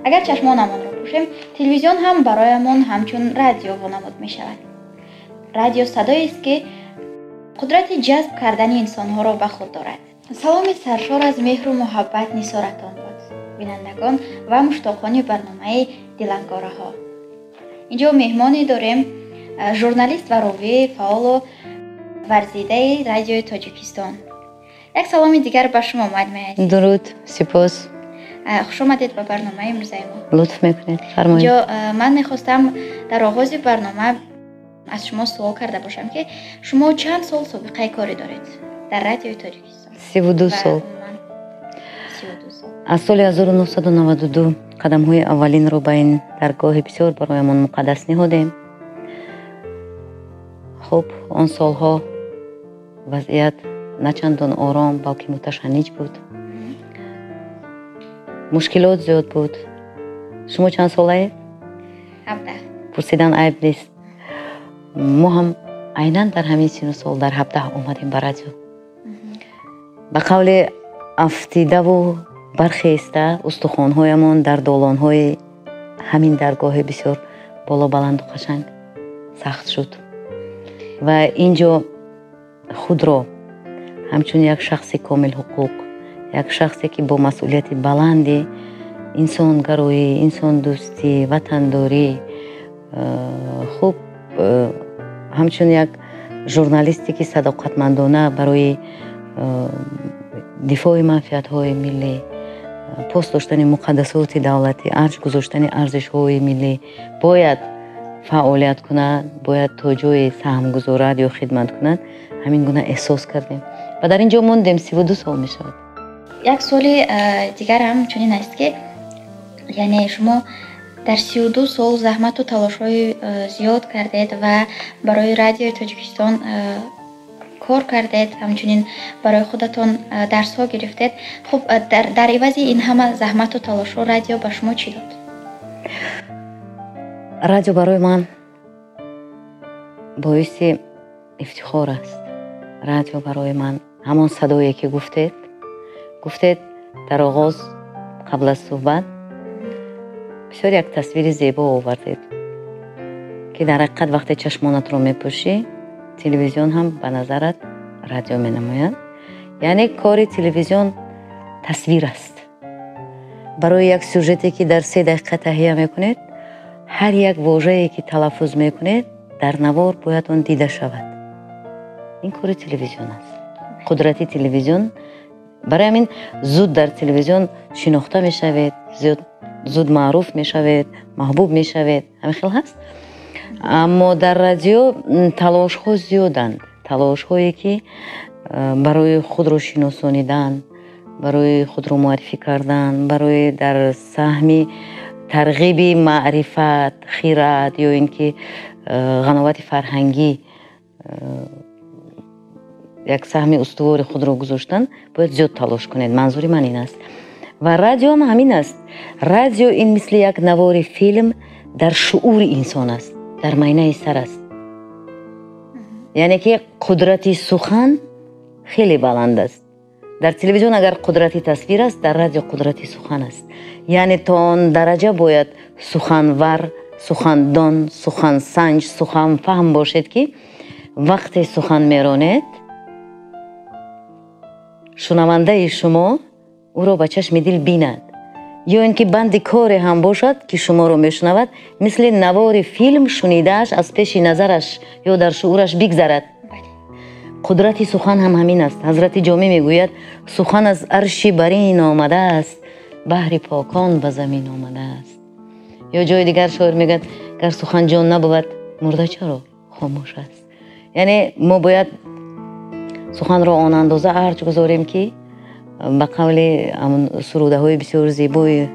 اگر چشمانمان را پوشیم، تلویزیون هم برایمان همچون رادیو وانمود می شود. رادیو صدایی است که قدرت جذب کردن انسانها را به خود دارد. سلام سرشار از مهر و محبت نثارتان بود بینندگان و مشتاقان برنامه دلانگاره ها. اینجا مهمانی داریم، ژورنالیست و راوی فعال و ورزیده رادیو تاجیکستان. یک سلام دیگر به شما مجموعه. درود، سپاس. خوش آمدید به برنامه امروز ما. لطف میکنید، فرمایید. من میخواستم در آغاز برنامه از شما سوال کرده باشم که شما چند سال سابقه کاری دارید در رادیو تاجیکستان؟ 32 سال. 32 سال. از سال 1992 قدم های اولین رو به این درگاه بسیار برایمان مقدس نهادیم. خب آن سالها وضعیت نه چندان آرام بلکه متشنج بود. مشکلات زیاد بود. شما چند ساله؟ 17. پرسیدن عیب نیست. ما هم عیناً در همین سن و سال در 17 اومدیم به رادیو. به قول افتیده و برخیسته استخوان‌هایمان در دالان‌های همین درگاه بسیار بالا بلند و قشنگ سخت شد و اینجا خود را همچون یک شخص کامل حقوق، یک شخصی که با مسئولیت بلندی انسان گرایی، انسان دوستی، وطن داری، خوب همچون یک ژورنالیستی که صداقتمندانه برای دفاع منفعت‌های ملی، پاس داشتن مقدسات دولتی، ارج گذاشتن ارزش‌های ملی باید فعالیت کند، باید تا جای سهم گذارد یا خدمت کند. همین گونه احساس کردیم و در اینجا موندیم. 32 سال می شود. یک سال دیگر هم چنین است که یعنی شما در 32 سال زحمت و تلاش‌های زیاد کردید و برای رادیو تاجیکستان کار کردید، همچنین برای خودتان درس‌ها گرفتید. خب در عوض این همه زحمت و تلاش رادیو به شما چی داد؟ رادیو برای من باعث افتخار است. رادیو برای من همان صدایی که گفتید در آغاز قبل از صحبت بسیار یک تصویر زیبا آوردید که در حقیقت وقتی چشمانت رو میپوشی تلویزیون هم به نظرت رادیو می نماید. یعنی کار تلویزیون تصویر است. برای یک سوژتی که در 3 دقیقه تهیه میکنید، هر یک واژه‌ای که تلفظ میکنید در نوار باید اون دیده شود. این کار تلویزیون است. قدرتی تلویزیون. برای همین زود در تلویزیون شناخته میشوید، زود معروف میشوید، محبوب میشوید. همین خیلی هست. اما در رادیو تلاش ها زیادند. تلاش هایی که برای خود رو شناسانیدن، برای خود رو معرفی کردن، برای در سهم ترغیب معرفت، خیرات یا اینکه قناعت فرهنگی یک سهم استوار خود رو گذاشتن باید زیاد تلاش کنید. منظوری من این است. و رادیو هم همین است. رادیو این مثل یک نوار فیلم در شعور انسان است، در معینه سر است. یعنی که قدرتی سخن خیلی بلند است. در تلویزیون اگر قدرتی تصویر است، در رادیو قدرتی سخن است. یعنی تا آن درجه باید سخنور، سخندان، سخن سنج، سخن فهم باشد که وقتی سخن میرانید شنونده شما او را به چشم دل بیند، یا اینکه بند کار هم باشد که شما رو میشنود مثل نوار فیلم شنیدهش از پیش نظرش یا در شعورش بگذرد. قدرت سخن هم همین است. حضرت جامی میگوید سخن از عرش برین آمده است، بحر پاکان به زمین آمده است. یا جای دیگر شاعر میگه گر سخن جان نبود مرده چرا خاموش است. یعنی ما باید سخن را آن اندازه ارج گذاریم که به قول سروده های بسیار زیبای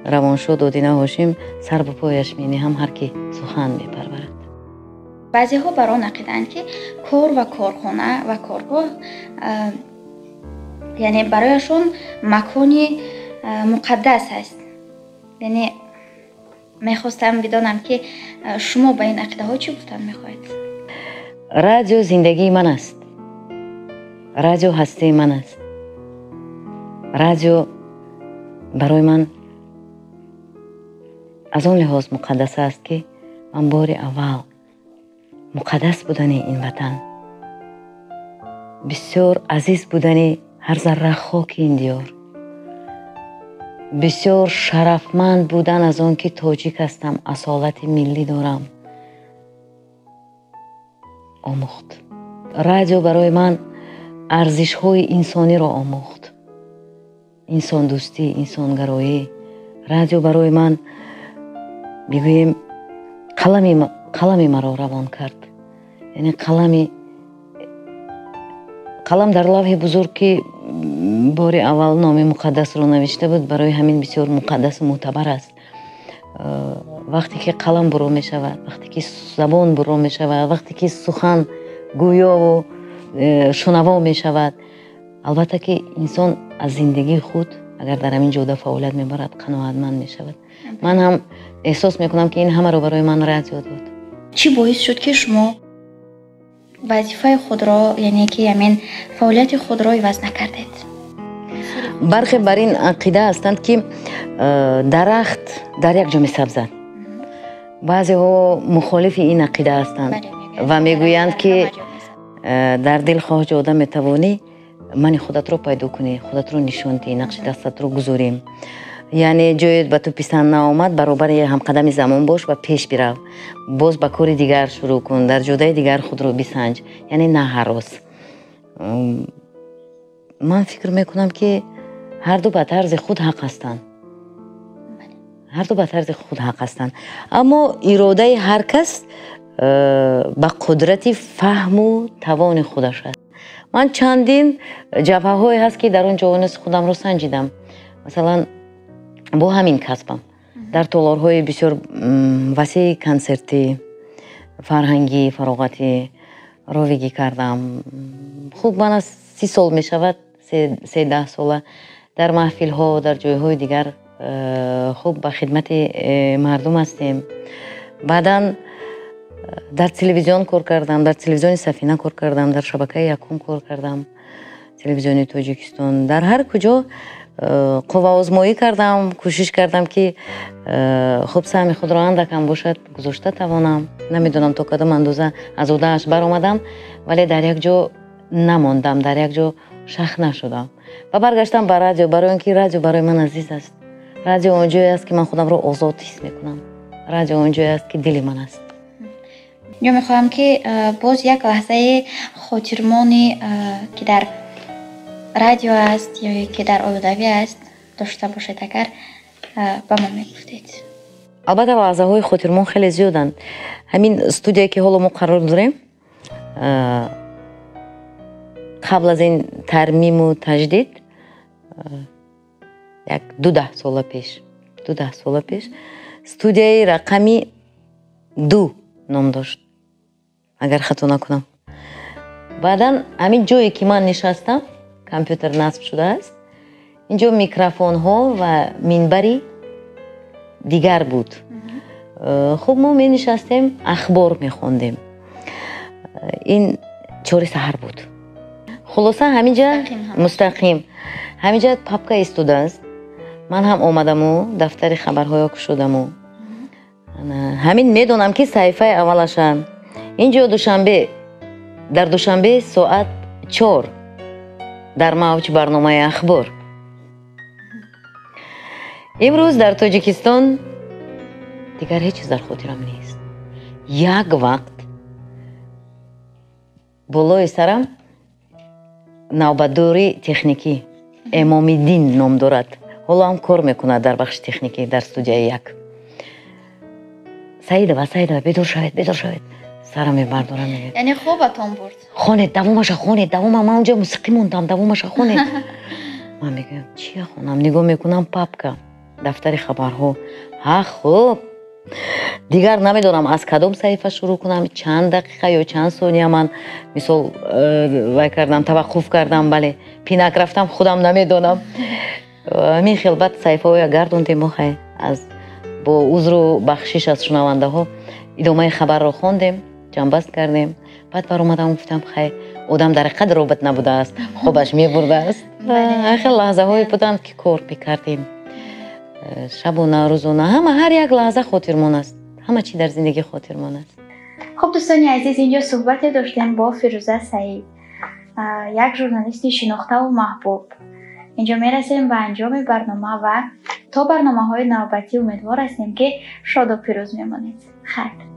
روانشاد دادینه هاشم سر به پایش می نهم هر کی سخن می پرورد. بعضی ها بر آن عقیده‌اند که کار و کارخانه و کارگاه یعنی برایشون مکانی مقدس است. یعنی میخواستم بدانم که شما به این عقیده ها چی گفتن میخواید؟ رادیو زندگی من است. رادیو هستی من است. радио барои ман аз он лиҳоз муқаддас аст ки ман бори аввал муқаддас будани ин ватан, бисёр азиз будани ҳар зарра хоки ин диёр, бисёр шарафманд будан аз он ки тоҷик ҳастам, асолати миллӣ дорам омӯхт. радио барои ман арзишҳои инсониро омӯхт. инсондӯстӣ, инсонгароӣ. радио барои ман бигӯем қалами маро равон кард. яъне қалам дар лавҳи бузург ки бори аввал номи муқаддасро навишта буд, барои ҳамин бисёр муқаддасу мӯътабар аст. вақте ки қалам бурӯ мешавад, вақте ки забон бурӯ мешавад, вақте ки сухан гӯёву шунаво мешавад, албатта ки инсон аз зиндагии худ агар дар ҳамин ҷода фаъолият мебарад қаноатманд мешавад. ман ҳам эҳсос мекунам ки ин ҳамаро барои ман радио дод. чӣ боис шуд ки шумо вазифаи худро, яъне ки ҳамин фаъолияти худро иваз накардед? бархе бар ин ақида ҳастанд ки дарахт дар як ҷо месабзад. баъзеҳо мухолифи ин ақида ҳастанд ва мегӯянд ки дар дилхоҳ ҷода метавонӣ мани худатро пайдо кунӣ, худатро нишон диҳӣ, нақши дастатро гузорем. яъне ҷое ба ту писанд наомад, баробари ҳамқадами замон бош ва пеш бирав. боз ба кори дигар шурӯъ кун, дар ҷодаи дигар худро бисанҷ, яъне на ҳарос. ман фикр мекунам ки ҳарду ба тарзи худ ҳақ ҳастанд. ҳарду ба тарзи худ ҳақ ҳастанд. аммо иродаи ҳар кас ба қудрати фаҳму тавони худаш аст. ман чандин ҷабҳаҳое ҳаст ки дар он ҷонис худамро санҷидам. масалан бо ҳамин касбам дар толорҳои бисёр васеъи консертӣ, фарҳангӣ, фароғатӣ ровигӣ кардам. хуб ман аз 30 сол мешавад, 13 сола дар маҳфилҳо, дар ҷойҳои дигар хуб ба хидмати мардум ҳастем. баъдан дар телевизион кор кардам, дар телевизиони Сафина кор кардам, дар шабакаи Якум кор кардам, телевизиони Тоҷикистон. дар ҳар куҷо қувваозмоӣ кардам, кӯшиш кардам ки хуб саҳми худро андакам бошад гузошта тавонам. намедонам то кадом андоза аз удааш баромадам, вале дар як ҷо намондам, дар як ҷо шах нашудам ва баргаштам ба радио, барои он ки радио барои ман азиз аст. радио он ҷое аст ки ман худамро озод ҳис мекунам. радио он ҷое аст ки дили ман аст. ё мехоҳам ки боз як лаҳзаи хотирмони ки дар радио аст ё ки дар оилавӣ аст дошта бошед, агар ба мо мегуфтед. албатта лаҳзаҳои хотирмон хеле зиёданд. ҳамин студияе ки ҳоло мо қарор дорем, қабл аз ин тармиму таҷдид як 12 сола пеш студияи рақами 2 ном дошт, агар хато накунам. баъдан ҳамин ҷое ки ман нишастам компютер насб шудааст. инҷо микрофонҳо ва минбари дигар буд. хуб мо менишастем, ахбор мехондем. ин 4 саҳар буд. хулоса ҳаминҷа мустақим ҳаминҷа папка истодааст. ман ҳам омадаму дафтари хабарҳоё кушодаму ҳамин медонам ки саҳифаи аввалаша инҷо дар душанбе соат 4 дар мавҷ барномаи ахбор. имрӯз дар Тоҷикистон дигар ҳеҷ чиз дар хотирам нест. як вақт болои сарам навбатдори техникӣ Эмомиддин ном дорад. ҳоло ҳам кор мекунад дар бахши техникӣ дар студияи як. Саидова, бедор шавед. Сарам мебардорам. яъне хобатон бурд. хонед, давомаша хонед, ман онҷо мусиқӣ мондам, давомаша хонед. ман мегӯям чия хонам, нигоҳ мекунам папка, дафтари хабарҳо. хуб дигар намедонам аз кадом саҳифа шурӯъ кунам, чанд дақиқа ё чанд сония ман мисол вай кардам, таваққуф кардам, бале пинак рафтам, худам намедонам. ҳамин хел баъд саҳифаҳоя гардондем, охай бо узру бахшиш аз шунавандаҳо идомаи хабарро хондем, ҷамъбаст кардем. баъд баромадам гуфтам хай одам дар қадр робот набудааст, хобаш мебурдааст. خیلی لحظه هایی بودند که کار میکردیم شب و روزانه هر یک لحظه خاطرمان است همه چی در زندگی خاطرمان است. خب دوستان عزیز اینجا صحبت داشتیم با فیروزه سعید یک ژورنالیست شناخته و محبوب. اینجا میرسیم به انجام برنامه و تا برنامه های نوبتی امیدوار هستیم که شاد و پیروز میمانید. خیر.